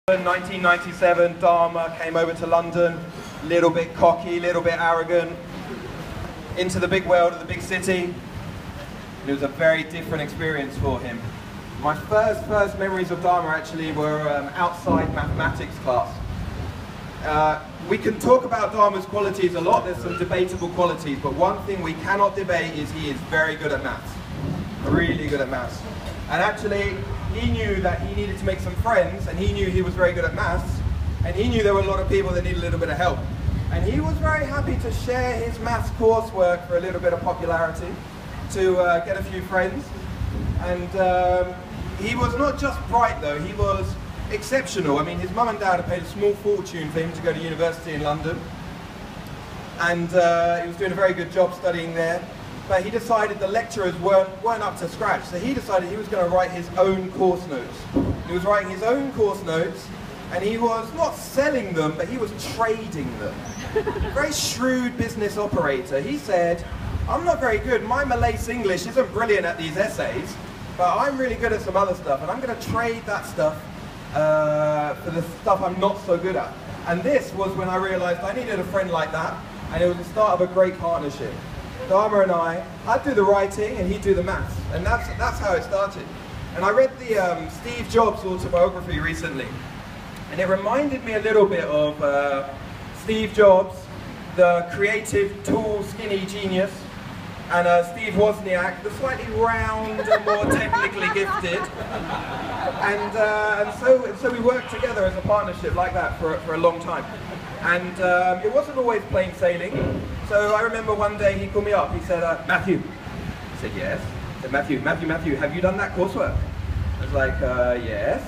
In 1997, Dharma came over to London, a little bit cocky, a little bit arrogant, into the big world of the big city. It was a very different experience for him. My first memories of Dharma actually were outside mathematics class. We can talk about Dharma's qualities a lot, there's some debatable qualities, but one thing we cannot debate is he is very good at maths. Really good at maths. And actually, he knew that he needed to make some friends, and he knew he was very good at maths, and he knew there were a lot of people that needed a little bit of help. And he was very happy to share his maths coursework for a little bit of popularity, to get a few friends. And he was not just bright though, he was exceptional. I mean, his mum and dad had paid a small fortune for him to go to university in London. And he was doing a very good job studying there. But he decided the lecturers weren't up to scratch, so he decided he was going to write his own course notes. He was writing his own course notes, and he was not selling them, but he was trading them. Very shrewd business operator. He said, I'm not very good, my Malays English isn't brilliant at these essays, but I'm really good at some other stuff, and I'm going to trade that stuff for the stuff I'm not so good at. And this was when I realized I needed a friend like that, and it was the start of a great partnership. Dharma and I'd do the writing and he'd do the maths, and that's how it started. And I read the Steve Jobs autobiography recently, and it reminded me a little bit of Steve Jobs, the creative, tall, skinny genius, and Steve Wozniak, the slightly round and more technically gifted. And so we worked together as a partnership like that for a long time. And it wasn't always plain sailing. So I remember one day he called me up, he said, Matthew. I said, yes. I said, Matthew, have you done that coursework? I was like, yes.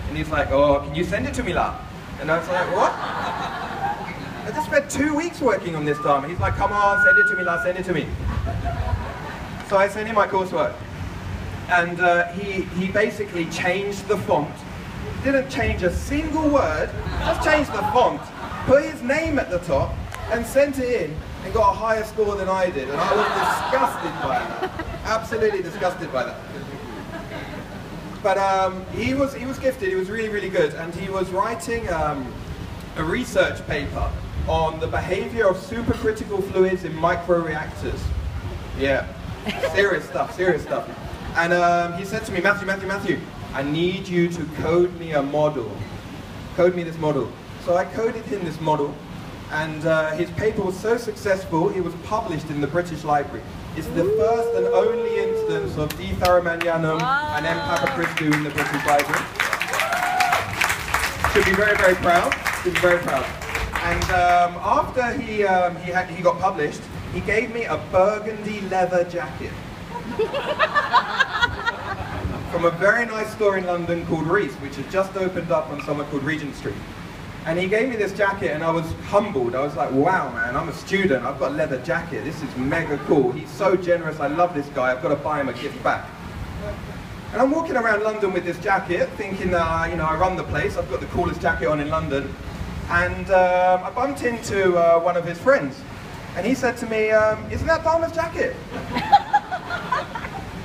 And he's like, oh, can you send it to me, la? And I was like, what? I just spent 2 weeks working on this, Dharma. He's like, come on, send it to me, la, send it to me. So I sent him my coursework. And he basically changed the font. Didn't change a single word, just changed the font, put his name at the top, and sent it in, and got a higher score than I did, and I was disgusted by that. Absolutely disgusted by that. But he was gifted, he was really, really good, and he was writing a research paper on the behavior of supercritical fluids in microreactors. Yeah, serious stuff, serious stuff. And he said to me, Matthew, I need you to code me a model. Code me this model. So I coded him this model, and his paper was so successful, it was published in the British Library. It's the first and only instance of D. Tharamanianam and M. Papakrishtu in the British Library. Should be very, very proud. Should be very proud. And after he got published, he gave me a burgundy leather jacket from a very nice store in London called Reese, which had just opened up on somewhere called Regent Street. And he gave me this jacket, and I was humbled. I was like, wow, man, I'm a student, I've got a leather jacket, this is mega cool. He's so generous, I love this guy, I've got to buy him a gift back. And I'm walking around London with this jacket, thinking, you know, I run the place, I've got the coolest jacket on in London. And I bumped into one of his friends, and he said to me, isn't that Dharma's jacket?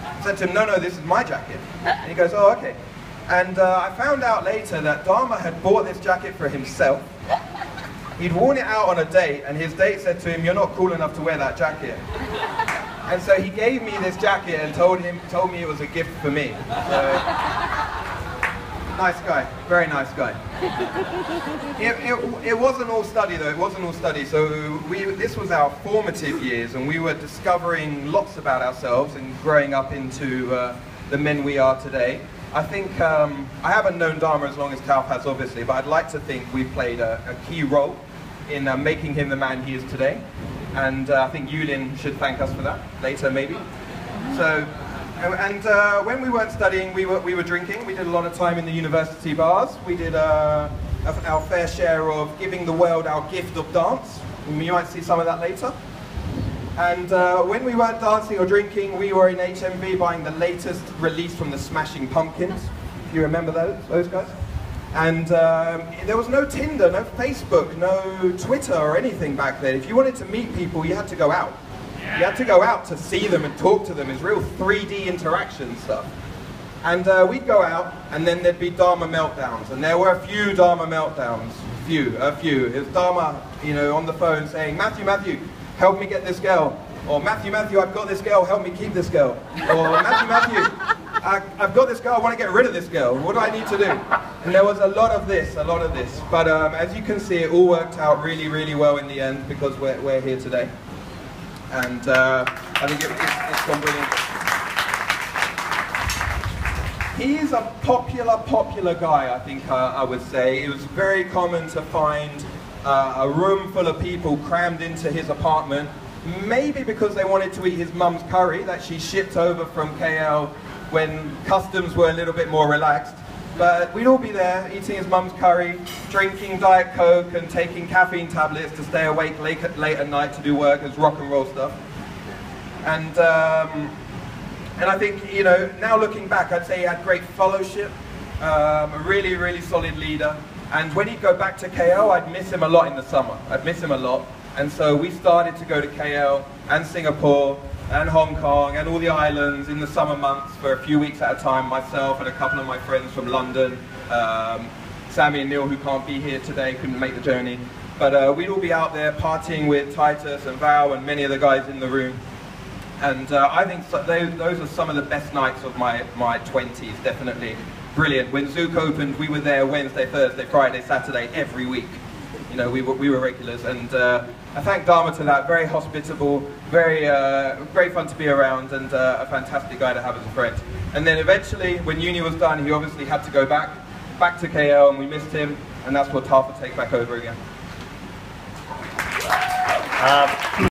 I said to him, no, this is my jacket. And he goes, oh, okay. And I found out later that Dharma had bought this jacket for himself. He'd worn it out on a date, and his date said to him, you're not cool enough to wear that jacket. And so he gave me this jacket and told me it was a gift for me. So, nice guy, very nice guy. It wasn't all study though, it wasn't all study. So this was our formative years, and we were discovering lots about ourselves and growing up into the men we are today. I think, I haven't known Dharma as long as Tauf has obviously, but I'd like to think we've played a key role in making him the man he is today. And I think Yulin should thank us for that, later maybe. So, and when we weren't studying, we were drinking. We did a lot of time in the university bars. We did our fair share of giving the world our gift of dance. You might see some of that later. And when we weren't dancing or drinking, we were in HMV buying the latest release from the Smashing Pumpkins. If you remember those guys. And there was no Tinder, no Facebook, no Twitter or anything back then. If you wanted to meet people, you had to go out. You had to go out to see them and talk to them. It's real 3D interaction stuff. And we'd go out, and then there'd be Dharma meltdowns, and there were a few Dharma meltdowns, a few. It was Dharma, you know, on the phone saying, Matthew, help me get this girl. Or Matthew, I've got this girl, help me keep this girl. Or Matthew, I've got this girl, I want to get rid of this girl. What do I need to do? And there was a lot of this. But as you can see, it all worked out really, really well in the end because we're here today. And I think it's gone brilliant. He is a popular guy, I think I would say. It was very common to find a room full of people crammed into his apartment, maybe because they wanted to eat his mum's curry that she shipped over from KL when customs were a little bit more relaxed. But we'd all be there eating his mum's curry, drinking Diet Coke and taking caffeine tablets to stay awake late at night to do work as rock and roll stuff. And I think, you know, now looking back, I'd say he had great fellowship, a really, really solid leader. And when he'd go back to KL, I'd miss him a lot in the summer. I'd miss him a lot. And so we started to go to KL and Singapore and Hong Kong and all the islands in the summer months for a few weeks at a time, myself and a couple of my friends from London. Sammy and Neil, who can't be here today, couldn't make the journey. But we'd all be out there partying with Titus and Val and many of the guys in the room. And I think those are some of the best nights of my 20s, definitely. Brilliant. When Zouk opened, we were there Wednesday, Thursday, Friday, Saturday, every week. You know, we were regulars. And I thank Dharma to that. Very hospitable, very great fun to be around, and a fantastic guy to have as a friend. And then eventually, when uni was done, he obviously had to go back to KL, and we missed him. And that's what Tauf will take back over again.